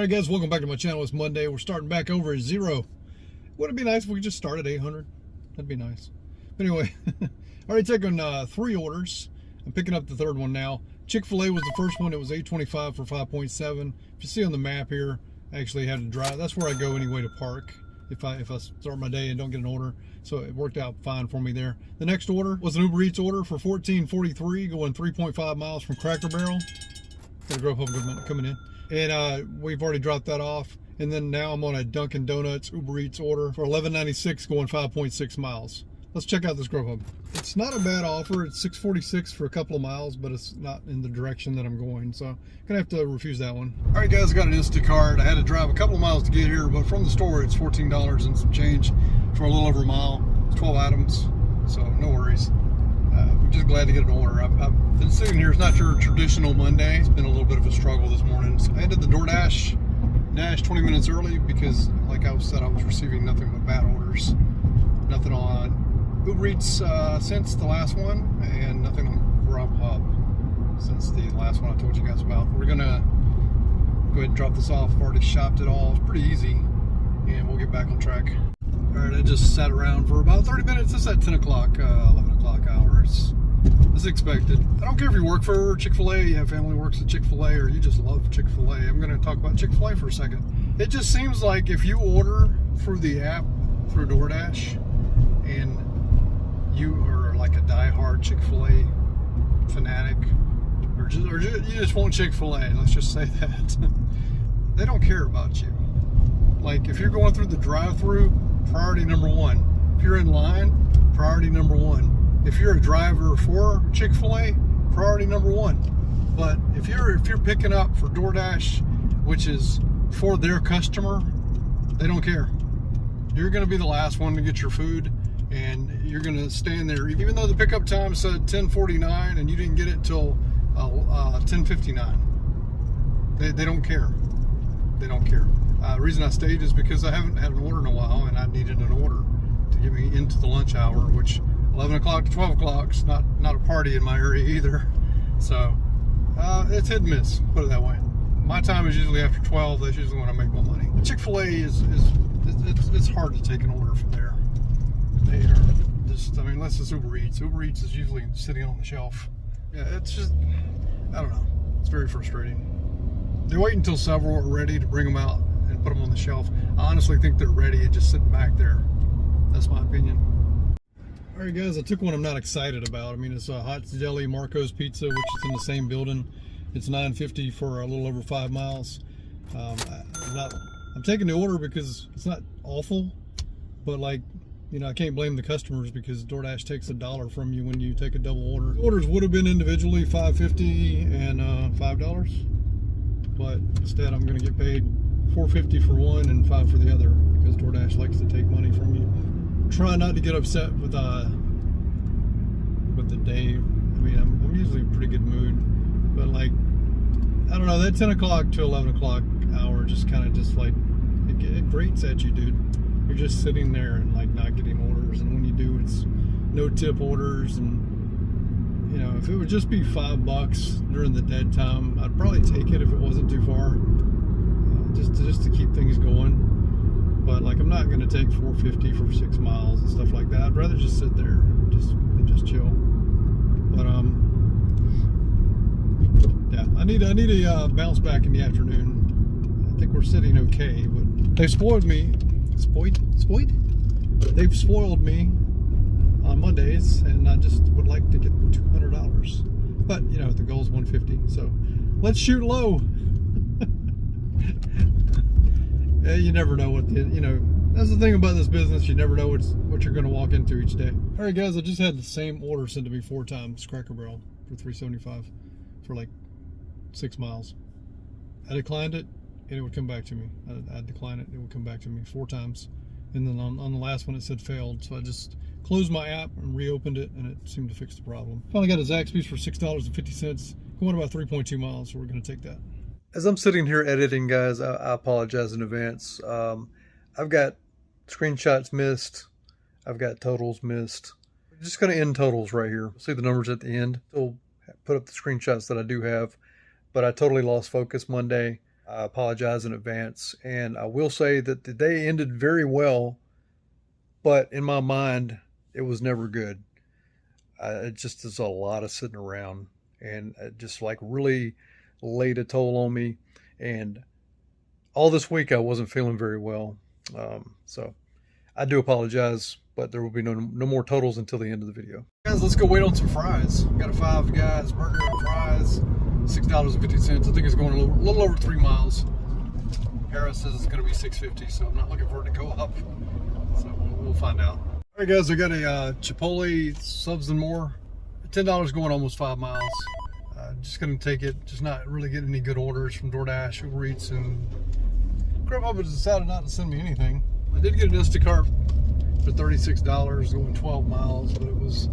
Alright guys, welcome back to my channel. It's Monday. We're starting back over at 0. Wouldn't it be nice if we could just start at 800? That'd be nice. But anyway, already taken 3 orders. I'm picking up the third one now. Chick-fil-A was the first one. It was $8.25 for 5.7. If you see on the map here, I actually had to drive. That's where I go anyway to park if I start my day and don't get an order. So it worked out fine for me there. The next order was an Uber Eats order for $14.43, going 3.5 miles from Cracker Barrel. Got a Grubhub coming in. And we've already dropped that off. And then now I'm on a Dunkin' Donuts Uber Eats order for $11.96 going 5.6 miles. Let's check out this Grubhub. It's not a bad offer. It's $6.46 for a couple of miles, but it's not in the direction that I'm going. So I'm gonna have to refuse that one. All right guys, I got an Instacart. I had to drive a couple of miles to get here, but from the store it's $14 and some change for a little over a mile. 12 items, so no worries. I'm just glad to get an order. I've been sitting here. It's not your traditional Monday. It's been a little bit of a struggle this morning. So I ended the DoorDash 20 minutes early because, like I said, I was receiving nothing but bad orders. Nothing on Uber Eats since the last one, and nothing on Grubhub since the last one I told you guys about. We're gonna go ahead and drop this off. I've already shopped it all. It's pretty easy, and we'll get back on track. All right, I just sat around for about 30 minutes. It's at 10 o'clock, 11 o'clock hours. As expected. I don't care if you work for Chick-fil-A, you have family works at Chick-fil-A, or you just love Chick-fil-A. I'm going to talk about Chick-fil-A for a second. It just seems like if you order through the app, through DoorDash, and you are like a diehard Chick-fil-A fanatic, or you just want Chick-fil-A, let's just say that, they don't care about you. Like, if you're going through the drive-thru, priority number 1. If you're in line, priority number 1. If you're a driver for Chick-fil-A, priority number 1. But if you're picking up for DoorDash, which is for their customer, they don't care. You're going to be the last one to get your food, and you're going to stand there, even though the pickup time said 10:49 and you didn't get it till 10:59. They don't care. They don't care. The reason I stayed is because I haven't had an order in a while, and I needed an order to get me into the lunch hour, which 11 o'clock to 12 o'clock is not a party in my area either. So it's hit and miss, put it that way. My time is usually after 12. That's usually when I make my money. Chick-fil-A it's hard to take an order from there. They are just, I mean, unless it's Uber Eats. Uber Eats is usually sitting on the shelf. Yeah, it's just, I don't know. It's very frustrating. They wait until several are ready to bring them out and put them on the shelf. I honestly think they're ready and just sitting back there. That's my opinion. All right, guys, I took one I'm not excited about. I mean, it's a Hot Deli Marco's Pizza, which is in the same building. It's $9.50 for a little over 5 miles. I'm taking the order because it's not awful, but like, you know, I can't blame the customers because DoorDash takes $1 from you when you take a double order. Orders would have been individually $5.50 and $5, but instead I'm going to get paid $4.50 for one and $5 for the other because DoorDash likes to take money from you. Try not to get upset with the day. I mean, I'm usually in a pretty good mood, but like, I don't know, that 10 o'clock to 11 o'clock hour just kind of just like, it grates at you, dude. You're just sitting there and like not getting orders, and when you do, it's no tip orders. And you know, if it would just be $5 during the dead time, I'd probably take it if it wasn't too far, just to keep things going. But like, I'm not going to take $4.50 for 6 miles and stuff like that. I'd rather just sit there and just chill. But yeah, I need a bounce back in the afternoon. I think we're sitting okay, but they've spoiled me. They've spoiled me on Mondays, and I just would like to get $200. But you know, the goal is $150, so let's shoot low. You never know that's the thing about this business. You never know what you're going to walk into each day. All right, guys, I just had the same order sent to me 4 times, Cracker Barrel, for $3.75 for like 6 miles. I declined it, and it would come back to me. I'd decline it, it would come back to me 4 times. And then on the last one, it said failed. So I just closed my app and reopened it, and it seemed to fix the problem. Finally got a Zaxby's for $6.50, going about 3.2 miles, so we're going to take that. As I'm sitting here editing, guys, I apologize in advance. I've got screenshots missed. I've got totals missed. I'm just going to end totals right here. See the numbers at the end. Still put up the screenshots that I do have, but I totally lost focus Monday. I apologize in advance. And I will say that the day ended very well, but in my mind, it was never good. It just is a lot of sitting around, and it just like really laid a toll on me. And all this week, I wasn't feeling very well. So I do apologize, but there will be no more totals until the end of the video. Guys, let's go wait on some fries. Got a Five Guys burger and fries, $6.50. I think it's going a little over 3 miles. Harris says it's going to be $6.50, so I'm not looking for it to go up. So we'll find out. All right, guys, I got a Chipotle subs and more. $10 going almost 5 miles. Just going to take it. Just not really getting any good orders from DoorDash, Uber Eats, and Grubhub has decided not to send me anything. I did get an Instacart for $36 going 12 miles, but it was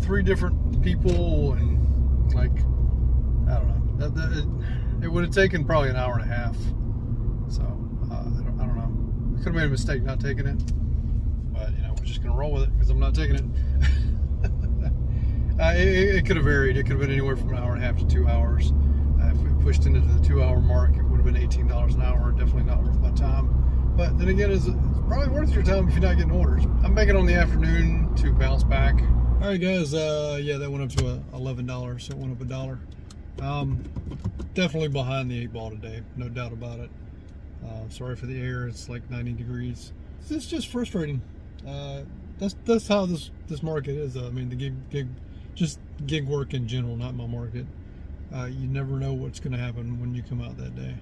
3 different people, and like, I don't know. It would have taken probably an hour and a half. So I don't know. I could have made a mistake not taking it, but you know, we're just gonna roll with it because I'm not taking it. It could have varied. It could have been anywhere from an hour and a half to 2 hours. If we pushed into the 2-hour mark, it would have been $18 an hour. Definitely not worth my time. But then again, it's probably worth your time if you're not getting orders. I'm making on the afternoon to bounce back. All right, guys. Yeah, that went up to $11, so it went up $1. Definitely behind the 8 ball today, no doubt about it. Sorry for the air. It's like 90 degrees. It's just frustrating. That's how this market is. I mean, the gig work in general, not my market. You never know what's going to happen when you come out that day.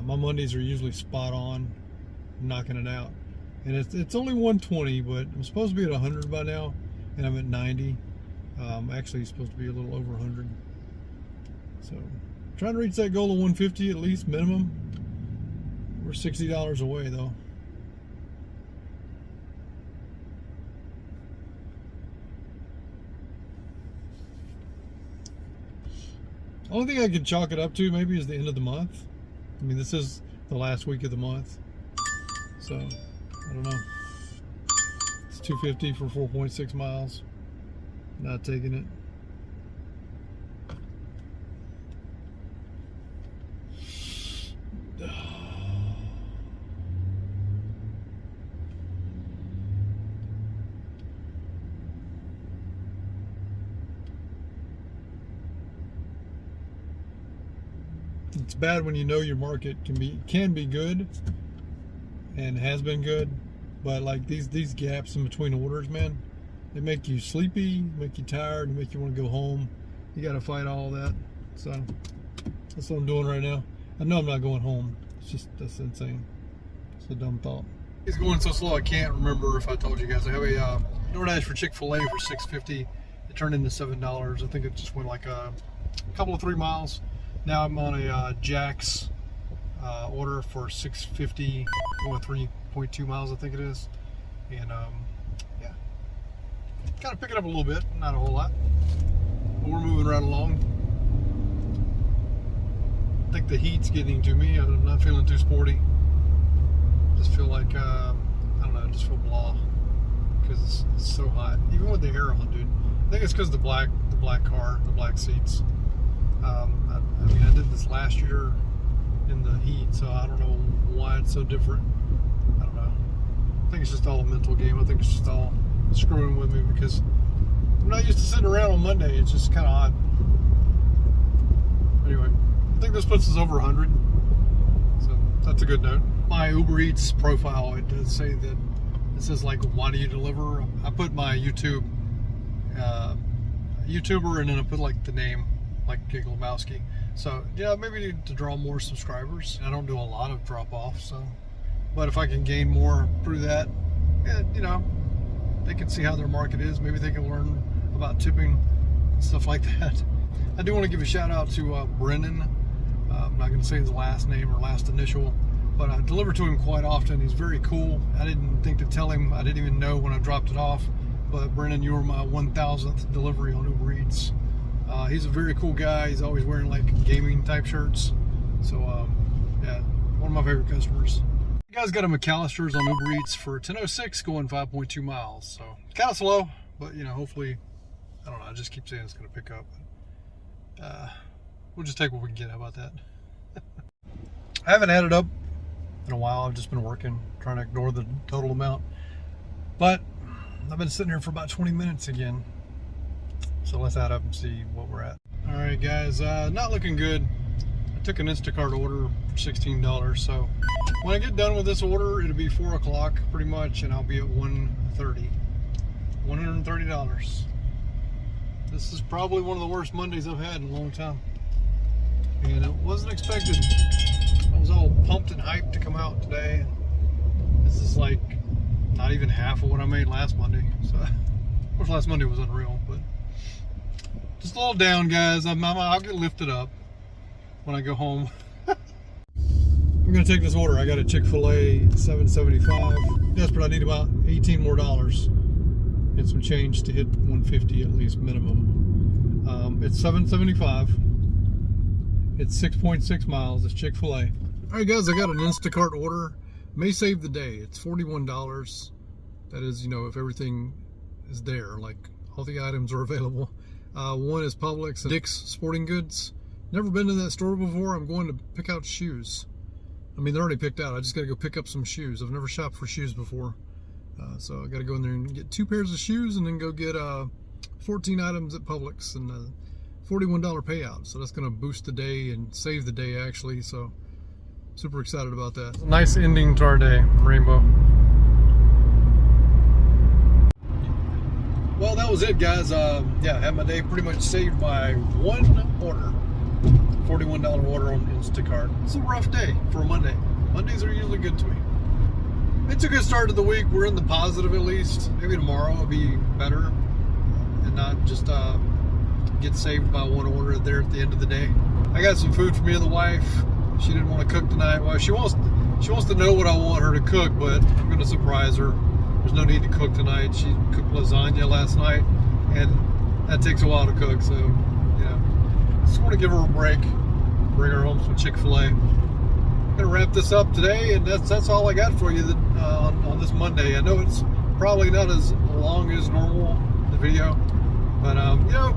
My Mondays are usually spot on, knocking it out, and it's only 120, but I'm supposed to be at 100 by now, and I'm at 90. Actually supposed to be a little over 100. So trying to reach that goal of 150 at least minimum. We're $60 away though. Only thing I could chalk it up to maybe is the end of the month. I mean, this is the last week of the month, so I don't know. It's $2.50 for 4.6 miles. Not taking it. It's bad when you know your market can be good and has been good, but like these gaps in between orders, man, they make you sleepy, make you tired, and make you want to go home. You got to fight all that. So that's what I'm doing right now. I know I'm not going home. That's insane. It's a dumb thought. It's going so slow I can't remember if I told you guys. I have a DoorDash for Chick-fil-A for $6.50. It turned into $7. I think it just went like a couple of 3 miles. Now I'm on a Jack's order for $6.50, going 3.2 miles, I think it is. And yeah, kind of picking up a little bit, not a whole lot, but we're moving right along. I think the heat's getting to me. I'm not feeling too sporty. Just feel like I don't know, I just feel blah because it's so hot, even with the air on, dude. I think it's because the black car, the black seats. I mean, I did this last year in the heat, so I don't know why it's so different. I don't know. I think it's just all a mental game. I think it's just all screwing with me because I'm not used to sitting around on Monday. It's just kind of odd. Anyway, I think this puts us over 100, so that's a good note. My Uber Eats profile, it does say that it says like, why do you deliver? I put my YouTuber, and then I put like the name, like Gigglebowski. So yeah, maybe to draw more subscribers. I don't do a lot of drop off, so, but if I can gain more through that, yeah, you know, they can see how their market is. Maybe they can learn about tipping and stuff like that. I do want to give a shout out to Brennan. I'm not going to say his last name or last initial, but I deliver to him quite often. He's very cool. I didn't think to tell him. I didn't even know when I dropped it off. But Brennan, you were my 1,000th delivery on Uber Eats. He's a very cool guy. He's always wearing like gaming type shirts. So yeah, one of my favorite customers. You guys got a McAllister's on Uber Eats for $10.06 going 5.2 miles. So kind of slow, but you know, hopefully, I don't know, I just keep saying it's going to pick up. We'll just take what we can get. How about that? I haven't added up in a while. I've just been working, trying to ignore the total amount. But I've been sitting here for about 20 minutes again. So let's add up and see what we're at. All right, guys, not looking good. I took an Instacart order for $16. So when I get done with this order, it'll be 4 o'clock pretty much, and I'll be at 1:30. $130. This is probably one of the worst Mondays I've had in a long time. And it wasn't expected. I was all pumped and hyped to come out today. This is like not even half of what I made last Monday. So, of course, last Monday was unreal, but just a little down, guys. I'll get lifted up when I go home. I'm gonna take this order. I got a Chick-fil-A $7.75. Desperate. I need about $18 more and some change to hit 150 at least minimum. It's $7.75. It's 6.6 miles. It's Chick-fil-A. All right, guys, I got an Instacart order. May save the day. It's $41. That is, you know, if everything is there, like all the items are available. One is Publix and Dick's Sporting Goods. Never been to that store before. I'm going to pick out shoes. I mean, they're already picked out. I just got to go pick up some shoes. I've never shopped for shoes before. So I got to go in there and get 2 pairs of shoes and then go get 14 items at Publix and $41 payout. So that's going to boost the day and save the day, actually. So super excited about that. Nice ending to our day, Rainbow. Well, that was it, guys. Yeah, I had my day pretty much saved by one order. $41 order on Instacart. It's a rough day for a Monday. Mondays are usually good to me. It's a good start to the week. We're in the positive at least. Maybe tomorrow will be better and not just get saved by one order there at the end of the day. I got some food for me and the wife. She didn't want to cook tonight. Well, she wants to know what I want her to cook, but I'm going to surprise her. There's no need to cook tonight. She cooked lasagna last night, and that takes a while to cook. So, you know, just want to give her a break. Bring her home some Chick-fil-A. I'm going to wrap this up today, and that's all I got for you on this Monday. I know it's probably not as long as normal, the video, but you know,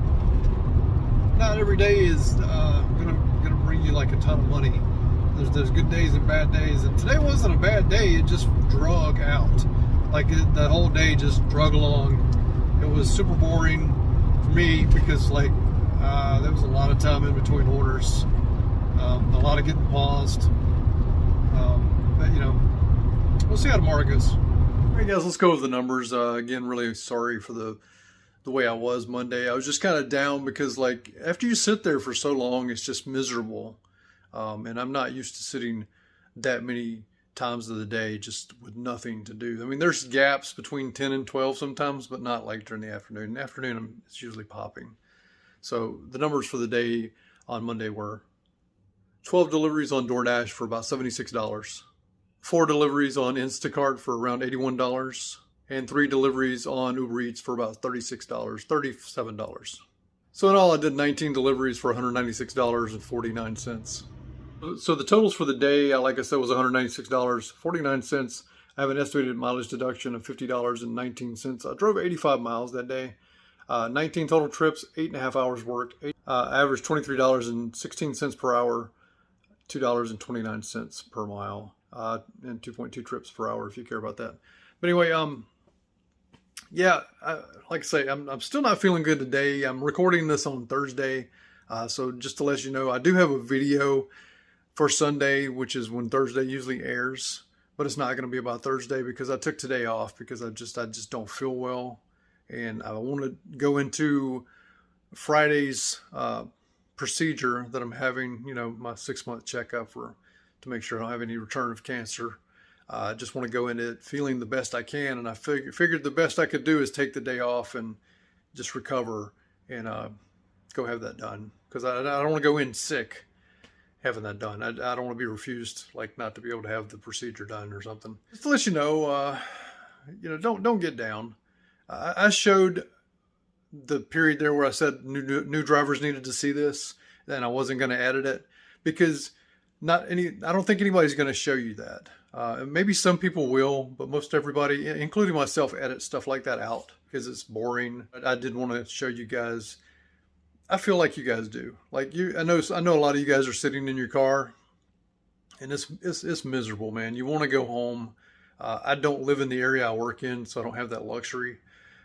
not every day is gonna bring you like a ton of money. There's good days and bad days, and today wasn't a bad day. It just drug out, like the whole day just drug along. It was super boring for me because like there was a lot of time in between orders, a lot of getting paused. But you know, we'll see how tomorrow goes. All right, guys, let's go with the numbers. Again, really sorry for the way I was Monday. I was just kind of down because like after you sit there for so long, it's just miserable. And I'm not used to sitting that many times of the day just with nothing to do. I mean, there's gaps between 10 and 12 sometimes, but not like during the afternoon. In the afternoon, it's usually popping. So the numbers for the day on Monday were 12 deliveries on DoorDash for about $76. 4 deliveries on Instacart for around $81. And 3 deliveries on Uber Eats for about $36, $37. So in all, I did 19 deliveries for $196.49. So the totals for the day, like I said, was $196.49. I have an estimated mileage deduction of $50.19. I drove 85 miles that day. 19 total trips, 8.5 hours worked. Averaged $23.16 per hour, $2.29 per mile, and 2.2 trips per hour if you care about that. But anyway, yeah, like I say, I'm still not feeling good today. I'm recording this on Thursday. So just to let you know, I do have a video for Sunday, which is when Thursday usually airs, but it's not going to be about Thursday because I took today off because I just don't feel well. And I want to go into Friday's procedure that I'm having, you know, my 6-month checkup to make sure I don't have any return of cancer. I just want to go into it feeling the best I can, and I figured the best I could do is take the day off and just recover and go have that done, because I don't want to go in sick having that done. I don't want to be refused, like not to be able to have the procedure done or something. Just to let you know, don't get down. I showed the period there where I said new drivers needed to see this, and I wasn't going to edit it because I don't think anybody's going to show you that. Maybe some people will, but most everybody, including myself, edit stuff like that out because it's boring. I did want to show you guys. I feel like you guys do. Like I know a lot of you guys are sitting in your car And it's miserable, man. You want to go home. I don't live in the area I work in, so I don't have that luxury.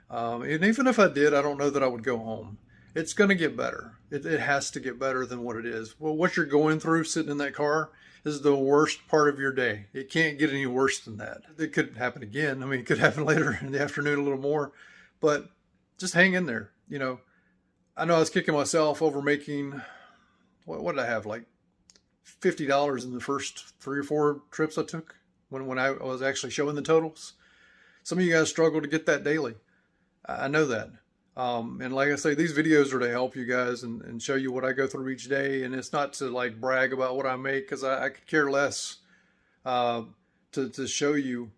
And even if I did, I don't know that I would go home. It's going to get better. It has to get better than what it is. Well, what you're going through sitting in that car is the worst part of your day. It can't get any worse than that. It could happen again. I mean, it could happen later in the afternoon a little more, but just hang in there. You know, I know I was kicking myself over making, what did I have, like $50 in the first 3 or 4 trips I took when I was actually showing the totals. Some of you guys struggle to get that daily. I know that. And like I say, these videos are to help you guys and show you what I go through each day. And it's not to like brag about what I make, because I could care less to show you.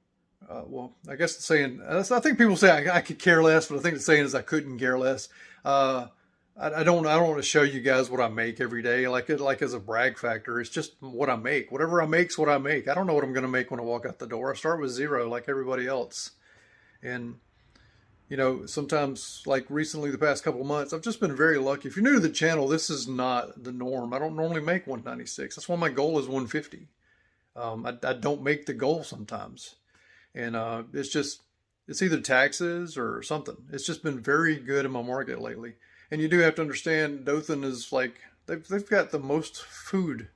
Well, I guess the saying, I think people say I could care less, but I think the saying is I couldn't care less. I don't want to show you guys what I make every day, like as a brag factor. It's just what I make. Whatever I make's what I make. I don't know what I'm going to make when I walk out the door. I start with 0 like everybody else. And you know, sometimes, like recently, the past couple of months, I've just been very lucky. If you're new to the channel, this is not the norm. I don't normally make 196. That's why my goal is 150. I don't make the goal sometimes. And it's either taxes or something. It's just been very good in my market lately. And you do have to understand, Dothan is like, they've got the most food,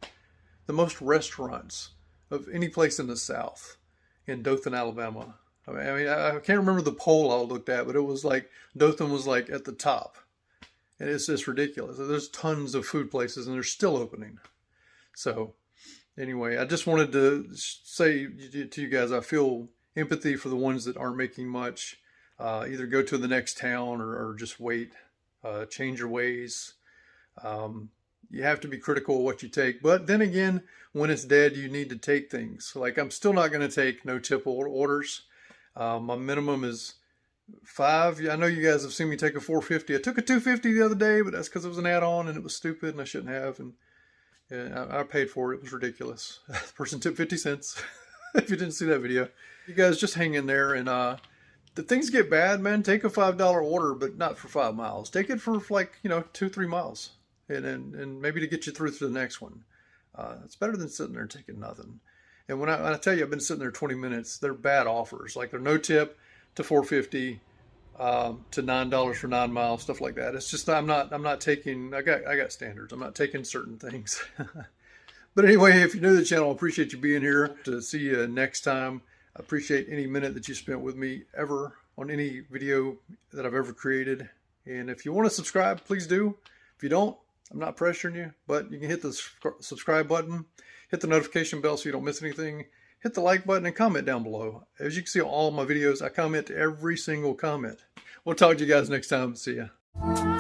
the most restaurants of any place in the South, in Dothan, Alabama. I mean, I can't remember the poll I looked at, but it was like Dothan was like at the top. And it's just ridiculous. There's tons of food places and they're still opening. So anyway, I just wanted to say to you guys, I feel empathy for the ones that aren't making much. Either go to the next town or just wait. Change your ways. You have to be critical of what you take. But then again, when it's dead, you need to take things. Like I'm still not going to take no tip orders. My minimum is 5. I know you guys have seen me take a 450. I took a 250 the other day, but that's because it was an add-on and it was stupid and I shouldn't have. And I paid for it. It was ridiculous. The person tipped 50 cents. If you didn't see that video, you guys just hang in there. And the things get bad, man. Take a $5 order, but not for 5 miles. Take it for like 2-3 miles, and maybe to get you through to the next one. It's better than sitting there taking nothing. And when I tell you I've been sitting there 20 minutes, they're bad offers. Like they're no tip to $4.50 to $9 for 9 miles, stuff like that. It's just I'm not taking. I got standards. I'm not taking certain things. But anyway, if you're new to the channel, I appreciate you being here. To see you next time. I appreciate any minute that you spent with me ever on any video that I've ever created. And if you want to subscribe, please do. If you don't, I'm not pressuring you, but you can hit the subscribe button. Hit the notification bell so you don't miss anything. Hit the like button and comment down below. As you can see on all my videos, I comment to every single comment. We'll talk to you guys next time. See ya.